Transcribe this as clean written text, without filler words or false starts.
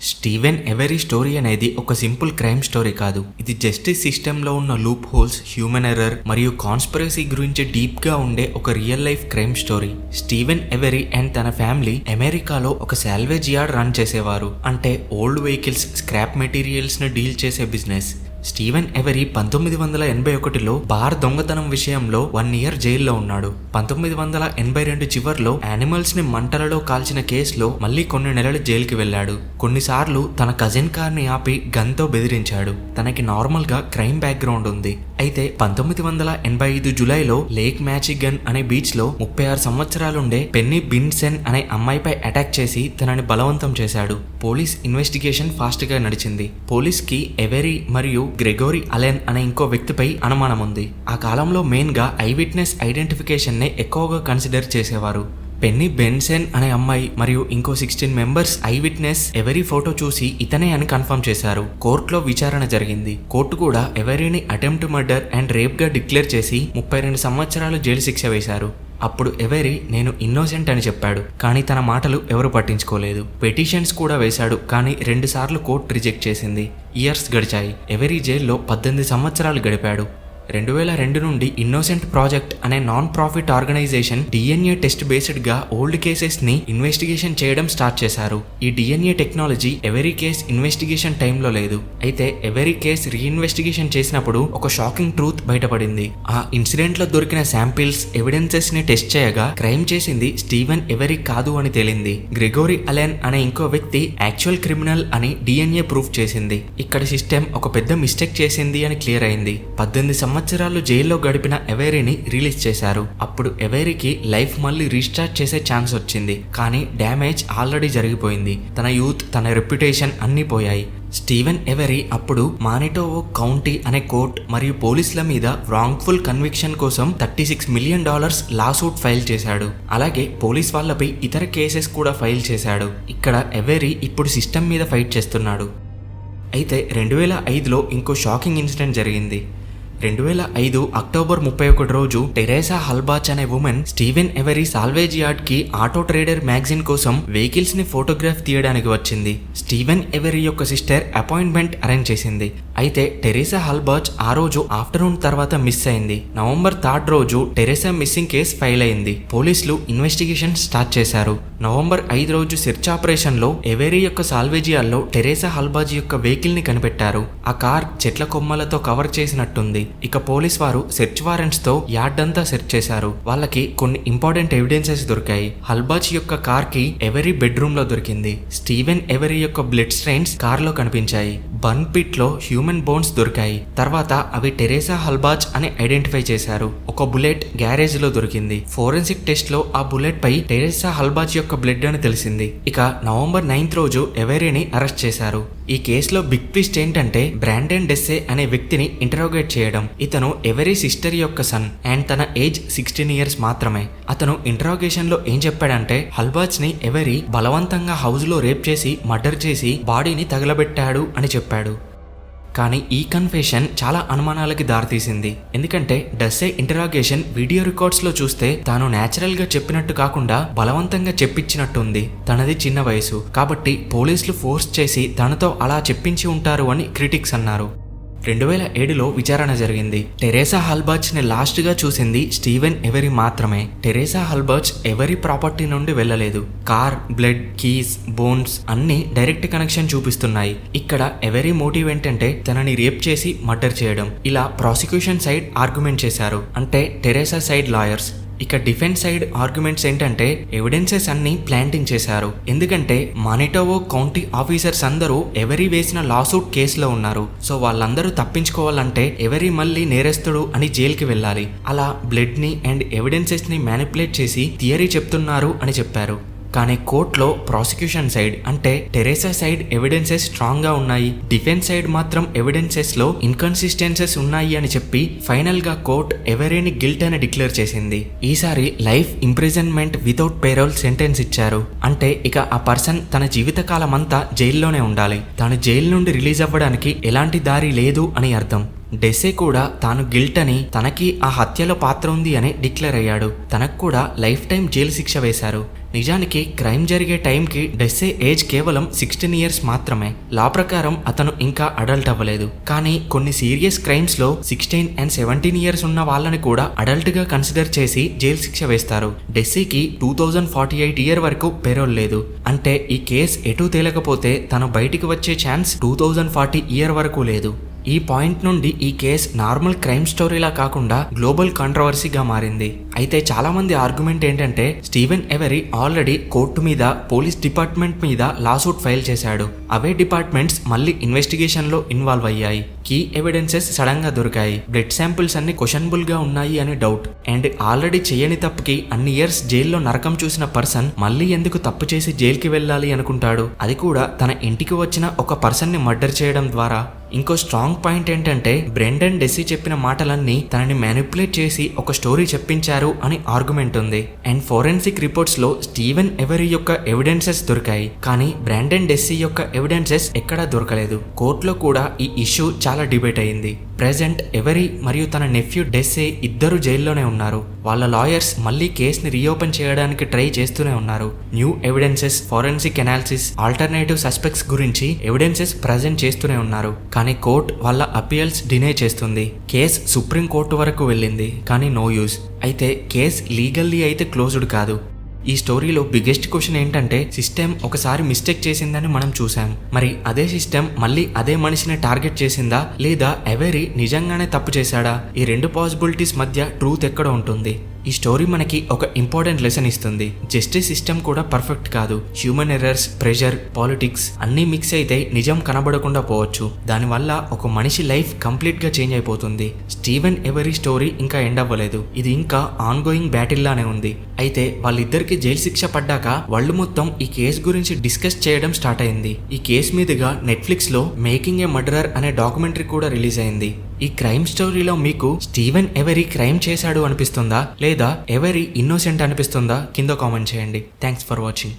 Steven every story అనేది ఒక simple crime story కాదు. ఇది జస్టిస్ సిస్టంలో ఉన్న లూప్ హోల్స్, హ్యూమన్ ఎర్రర్ మరియు కాన్స్పిరసీ గురించి డీప్ గా ఉండే ఒక real life crime story. Steven every and తన ఫ్యామిలీ అమెరికాలో ఒక సాల్వేజ్ యార్డ్ రన్ చేసేవారు. అంటే ఓల్డ్ వెహికల్స్, స్క్రాప్ మెటీరియల్స్ ని డీల్ చేసే బిజినెస్. స్టీవెన్ ఎవరీ 1981లో బార్ దొంగతనం విషయంలో 1 year జైల్లో ఉన్నాడు. 1982 చివర్లో యానిమల్స్ ని మంటలలో కాల్చిన కేసులో మళ్ళీ కొన్ని నెలలు జైలుకి వెళ్ళాడు. కొన్నిసార్లు తన కజిన్ కార్ ని ఆపి గన్తో బెదిరించాడు. తనకి నార్మల్ గా క్రైమ్ బ్యాక్గ్రౌండ్ ఉంది. అయితే 1985 జూలైలో లేక్ మ్యాచిగన్ అనే బీచ్ లో 36 సంవత్సరాలుండే పెన్నీ బిన్సెన్ అనే అమ్మాయిపై అటాక్ చేసి తనని బలవంతం చేశాడు. పోలీస్ ఇన్వెస్టిగేషన్ ఫాస్ట్ గా నడిచింది. పోలీస్ కి ఎవరీ మరియు గ్రెగోరీ అలెన్ అనే ఇంకో వ్యక్తిపై అనుమానం ఉంది. ఆ కాలంలో మెయిన్ గా ఐ విట్నెస్ ఐడెంటిఫికేషన్ నే ఎక్కువగా కన్సిడర్ చేసేవారు. పెన్నీ బెన్సెన్ అనే అమ్మాయి మరియు ఇంకో 16 members I witness every photo చూసి ఇతనే అని కన్ఫర్మ్ చేశారు. కోర్టులో విచారణ జరిగింది. కోర్టు కూడా ఎవరీని అటెంప్ట్ మర్డర్ అండ్ రేప్ గా డిక్లేర్ చేసి 32 సంవత్సరాలు జైలు శిక్ష వేశారు. అప్పుడు ఎవరీ నేను ఇన్నోసెంట్ అని చెప్పాడు. కానీ తన మాటలు ఎవరు పట్టించుకోలేదు. పిటిషన్స్ కూడా వేశాడు. కానీ 2 సార్లు కోర్టు రిజెక్ట్ చేసింది. ఇయర్స్ గడిచాయి. ఎవరీ జైల్లో 18 సంవత్సరాలు గడిపాడు. 2002 నుండి ఇన్నోసెంట్ ప్రాజెక్ట్ అనే non profit organization DNA test based గా ఓల్డ్ కేసెస్ ని ఇన్వెస్టిగేషన్ చేయడం స్టార్ట్ చేశారు. ఈ DNA technology Avery case investigation టైంలో లేదు. అయితే ఎవరీ కేస్ రీఇన్వెస్టిగేషన్ చేసినప్పుడు ఒక షాకింగ్ ట్రూత్ బయటపడింది. ఆ ఇన్సిడెంట్ లో దొరికిన శాంపిల్స్, ఎవిడెన్సెస్ ని టెస్ట్ చేయగా క్రైమ్ చేసింది స్టీవెన్ ఎవరీ కాదు అని తేలింది. గ్రెగోరీ అలెన్ అనే ఇంకో వ్యక్తి యాక్చువల్ క్రిమినల్ అని డిఎన్ఏ ప్రూఫ్ చేసింది. ఇక్కడ సిస్టమ్ ఒక పెద్ద మిస్టేక్ చేసింది అని క్లియర్ అయింది. 18 సంవత్సరాలు జైల్లో గడిపిన ఎవరీని రిలీజ్ చేశారు. అప్పుడు ఎవరీకి లైఫ్ మళ్ళీ రీస్టార్ట్ చేసే ఛాన్స్ వచ్చింది. కానీ డ్యామేజ్ ఆల్రెడీ జరిగిపోయింది. తన యూత్, తన రెప్యుటేషన్ అన్నీ పోయాయి. స్టీవెన్ ఎవరీ అప్పుడు మానిటోవో కౌంటీ అనే కోర్ట్ మరియు పోలీసుల మీద రాంగ్ఫుల్ కన్విక్షన్ కోసం $36 million లాసూట్ ఫైల్ చేశాడు. అలాగే పోలీస్ వాళ్ళపై ఇతర కేసెస్ కూడా ఫైల్ చేశాడు. ఇక్కడ ఎవరీ ఇప్పుడు సిస్టమ్ మీద ఫైట్ చేస్తున్నాడు. అయితే 2005లో ఇంకో షాకింగ్ ఇన్సిడెంట్ జరిగింది. 2005 అక్టోబర్ 31 రోజు టెరెసా హల్బాచ్ అనే women Steven every salvage yard కి ఆటో ట్రేడర్ మ్యాగజైన్ కోసం వెహికల్స్ ని ఫోటోగ్రాఫ్ తీయడానికి వచ్చింది. స్టీవెన్ ఎవరీ యొక్క సిస్టర్ అపాయింట్మెంట్ అరేంజ్ చేసింది. అయితే టెరెసా హల్బాచ్ ఆ రోజు ఆఫ్టర్నూన్ తర్వాత మిస్ అయింది. నవంబర్ 3 రోజు టెరెసా మిస్సింగ్ కేసు ఫైల్ అయింది. పోలీసులు ఇన్వెస్టిగేషన్ స్టార్ట్ చేశారు. నవంబర్ 5 రోజు సెర్చ్ ఆపరేషన్ లో ఎవరీ యొక్క సాల్వేజ్ యార్డ్ లో టెరెసా హల్బాజ్ యొక్క వెహికల్ ని కనిపెట్టారు. ఆ కార్ చెట్ల కొమ్మలతో కవర్ చేసినట్టుంది. ఇక పోలీస్ వారు సెర్చ్ వారెంట్స్ తో యార్డ్ అంతా సెర్చ్ చేశారు. వాళ్ళకి కొన్ని ఇంపార్టెంట్ ఎవిడెన్సెస్ దొరికాయి. హల్బాచ్ యొక్క కార్ కి ఎవరీ బెడ్రూమ్ లో దొరికింది. స్టీవెన్ ఎవరీ యొక్క బ్లడ్ స్ట్రెయిన్స్ కార్ లో కనిపించాయి. బర్న్ పిట్ లో హ్యూమన్ బోన్స్ దొరికాయి. తర్వాత అవి టెరెసా హల్బాచ్ అని ఐడెంటిఫై చేశారు. ఒక బుల్లెట్ గ్యారేజ్ లో దొరికింది. ఫోరెన్సిక్ టెస్ట్ లో ఆ బుల్లెట్ పై టెరెసా హల్బాచ్ యొక్క బ్లడ్ అని తెలిసింది. ఇక నవంబర్ 9 రోజు ఎవరీని అరెస్ట్ చేశారు. ఈ కేసులో బిగ్ ట్విస్ట్ ఏంటంటే బ్రాండన్ డెస్సే అనే వ్యక్తిని ఇంటరోగేట్ చేయడం. ఇతను ఎవరీ సిస్టర్ యొక్క సన్ అండ్ తన ఏజ్ 16 years మాత్రమే. అతను ఇంటరోగేషన్ లో ఏం చెప్పాడంటే హల్బాచ్ ని ఎవరీ బలవంతంగా హౌస్ లో రేప్ చేసి మర్డర్ చేసి బాడీని తగలబెట్టాడు అని చెప్పాడు. కానీ ఈ కన్ఫెషన్ చాలా అనుమానాలకి దారితీసింది. ఎందుకంటే డస్సే ఇంటరాగేషన్ వీడియో రికార్డ్స్ లో చూస్తే తాను నేచురల్ గా చెప్పినట్టు కాకుండా బలవంతంగా చెప్పించినట్టుంది. తనది చిన్న వయసు కాబట్టి పోలీసులు ఫోర్స్ చేసి తనతో అలా చెప్పించి ఉంటారు అని క్రిటిక్స్ అన్నారు. 2007లో విచారణ జరిగింది. టెరెసా హల్బాచ్ ని లాస్ట్ గా చూసింది స్టీవెన్ ఎవరీ మాత్రమే. టెరెసా హల్బాచ్ ఎవరీ ప్రాపర్టీ నుండి వెళ్ళలేదు. కార్, బ్లడ్, కీస్, బోన్స్ అన్ని డైరెక్ట్ కనెక్షన్ చూపిస్తున్నాయి. ఇక్కడ ఎవరీ మోటివ్ ఏంటంటే తనని రేప్ చేసి మర్డర్ చేయడం. ఇలా ప్రాసిక్యూషన్ సైడ్ ఆర్గ్యుమెంట్ చేశారు. అంటే టెరెసా సైడ్ లాయర్స్. ఇక డిఫెన్స్ సైడ్ ఆర్గ్యుమెంట్స్ ఏంటంటే ఎవిడెన్సెస్ అన్ని ప్లాంటింగ్ చేశారు. ఎందుకంటే మానిటోవో కౌంటీ ఆఫీసర్స్ అందరూ ఎవరీ వేసిన లాసూట్ కేసులో ఉన్నారు. సో వాళ్ళందరూ తప్పించుకోవాలంటే ఎవరీ మళ్ళీ నేరస్తుడు అని జైలుకి వెళ్ళాలి. అలా బ్లడ్ ని అండ్ ఎవిడెన్సెస్ ని మ్యానిపులేట్ చేసి థియరీ చెప్తున్నారు అని చెప్పారు. కానీ కోర్టులో ప్రాసిక్యూషన్ సైడ్ అంటే టెరెసా సైడ్ ఎవిడెన్సెస్ స్ట్రాంగ్ గా ఉన్నాయి. డిఫెన్స్ సైడ్ మాత్రం ఎవిడెన్సెస్ లో ఇన్కన్సిస్టెన్సెస్ ఉన్నాయి అని చెప్పి ఫైనల్ గా కోర్ట్ ఎవరీని గిల్ట్ అని డిక్లేర్ చేసింది. ఈసారి life imprisonment without payroll sentence ఇచ్చారు. అంటే ఇక ఆ పర్సన్ తన జీవితకాలం అంతా జైల్లోనే ఉండాలి. తాను జైలు నుండి రిలీజ్ అవ్వడానికి ఎలాంటి దారి లేదు అని అర్థం. డెసే కూడా తాను గిల్ట్ అని, తనకి ఆ హత్యలో పాత్ర ఉంది అని డిక్లేర్ అయ్యాడు. తనకు కూడా లైఫ్ టైం జైలు శిక్ష వేశారు. నిజానికి క్రైమ్ జరిగే టైంకి డెస్సే ఏజ్ కేవలం 16 ఇయర్స్ మాత్రమే. లా ప్రకారం అతను ఇంకా అడల్ట్ అవ్వలేదు. కానీ కొన్ని సీరియస్ క్రైమ్స్ లో 16 అండ్ 17 ఇయర్స్ ఉన్న వాళ్ళని కూడా అడల్ట్ గా కన్సిడర్ చేసి జైలు శిక్ష వేస్తారు. డెస్సీకి 2048 ఇయర్ వరకు పెరోల్ లేదు. అంటే ఈ కేసు ఎటూ తేలకపోతే తను బయటికి వచ్చే ఛాన్స్ 2040 ఇయర్ వరకు లేదు. ఈ పాయింట్ నుండి ఈ కేస్ నార్మల్ క్రైమ్ స్టోరీలా కాకుండా గ్లోబల్ కాంట్రవర్సీగా మారింది. అయితే చాలా మంది ఆర్గ్యుమెంట్ ఏంటంటే స్టీవెన్ ఎవరీ ఆల్రెడీ కోర్టు మీద, పోలీస్ డిపార్ట్మెంట్ మీద లాసూట్ ఫైల్ చేశాడు. అవే డిపార్ట్మెంట్స్ మళ్ళీ ఇన్వెస్టిగేషన్ లో ఇన్వాల్వ్ అయ్యాయి. కీ ఎవిడెన్సెస్ సడన్ గా దొరికాయి. బ్లడ్ శాంపిల్స్ అన్ని క్వశ్చనబుల్ గా ఉన్నాయి అని డౌట్. అండ్ ఆల్రెడీ చేయని తప్పుకి అన్ని ఇయర్స్ జైల్లో నరకం చూసిన పర్సన్ మళ్ళీ ఎందుకు తప్పు చేసి జైలుకి వెళ్ళాలి అనుకుంటాడు? అది కూడా తన ఇంటికి వచ్చిన ఒక పర్సన్ ని మర్డర్ చేయడం ద్వారా. ఇంకో స్ట్రాంగ్ పాయింట్ ఏంటంటే బ్రెండన్ డెస్సీ చెప్పిన మాటలన్నీ తనని మ్యానిపులేట్ చేసి ఒక స్టోరీ చెప్పించారు అని ఆర్గ్యుమెంట్ ఉంది. అండ్ ఫోరెన్సిక్ రిపోర్ట్స్ లో స్టీవెన్ ఎవరీ యొక్క ఎవిడెన్సెస్ దొరికాయి. కానీ బ్రెండన్ డెస్సీ యొక్క ఎవిడెన్సెస్ ఎక్కడా దొరకలేదు. కోర్టులో కూడా ఈ ఇష్యూ చాలా డిబేట్ అయింది. ప్రెజెంట్ ఎవరీ మరియు తన నెఫ్యూ డెస్సే ఇద్దరు జైల్లోనే ఉన్నారు. వాళ్ళ లాయర్స్ మళ్ళీ కేసుని రీఓపెన్ చేయడానికి ట్రై చేస్తూనే ఉన్నారు. New evidences, forensic analysis, alternative suspects గురించి ఎవిడెన్సెస్ ప్రజెంట్ చేస్తూనే ఉన్నారు. కానీ కోర్ట్ వాళ్ళ అపీల్స్ డినై చేస్తుంది. కేస్ సుప్రీం కోర్టు వరకు వెళ్ళింది, కానీ నో యూజ్. అయితే కేస్ లీగల్లీ అయితే క్లోజ్డ్ కాదు. ఈ స్టోరీలో బిగ్గెస్ట్ క్వశ్చన్ ఏంటంటే సిస్టమ్ ఒకసారి మిస్టేక్ చేసిందని మనం చూసాం. మరి అదే సిస్టమ్ మళ్ళీ అదే మనిషిని టార్గెట్ చేసిందా, లేదా ఎవరీ నిజంగానే తప్పు చేశాడా? ఈ రెండు పాసిబిలిటీస్ మధ్య ట్రూత్ ఎక్కడ ఉంటుంది? ఈ స్టోరీ మనకి ఒక ఇంపార్టెంట్ లెసన్ ఇస్తుంది. జస్టిస్ సిస్టమ్ కూడా పర్ఫెక్ట్ కాదు. హ్యూమన్ ఎర్రర్స్, ప్రెషర్, పాలిటిక్స్ అన్నీ మిక్స్ అయితే నిజం కనబడకుండా పోవచ్చు. దానివల్ల ఒక మనిషి లైఫ్ కంప్లీట్ గా చేంజ్ అయిపోతుంది. స్టీవెన్ ఎవరీ స్టోరీ ఇంకా ఎండ్ అవ్వలేదు. ఇది ఇంకా ఆన్ గోయింగ్ బ్యాటిల్ లానే ఉంది. అయితే వాళ్ళిద్దరికి జైలు శిక్ష పడ్డాక వాళ్ళు మొత్తం ఈ కేసు గురించి డిస్కస్ చేయడం స్టార్ట్ అయింది. ఈ కేసు మీదుగా నెట్ఫ్లిక్స్ లో మేకింగ్ ఏ మర్డరర్ అనే డాక్యుమెంటరీ కూడా రిలీజ్ అయింది. ఈ క్రైమ్ స్టోరీలో మీకు స్టీవెన్ ఎవరీ క్రైమ్ చేశాడు అనిపిస్తుందా, లేదా ఎవరీ ఇన్నోసెంట్ అనిపిస్తుందా? కింద కామెంట్ చేయండి. Thanks for watching.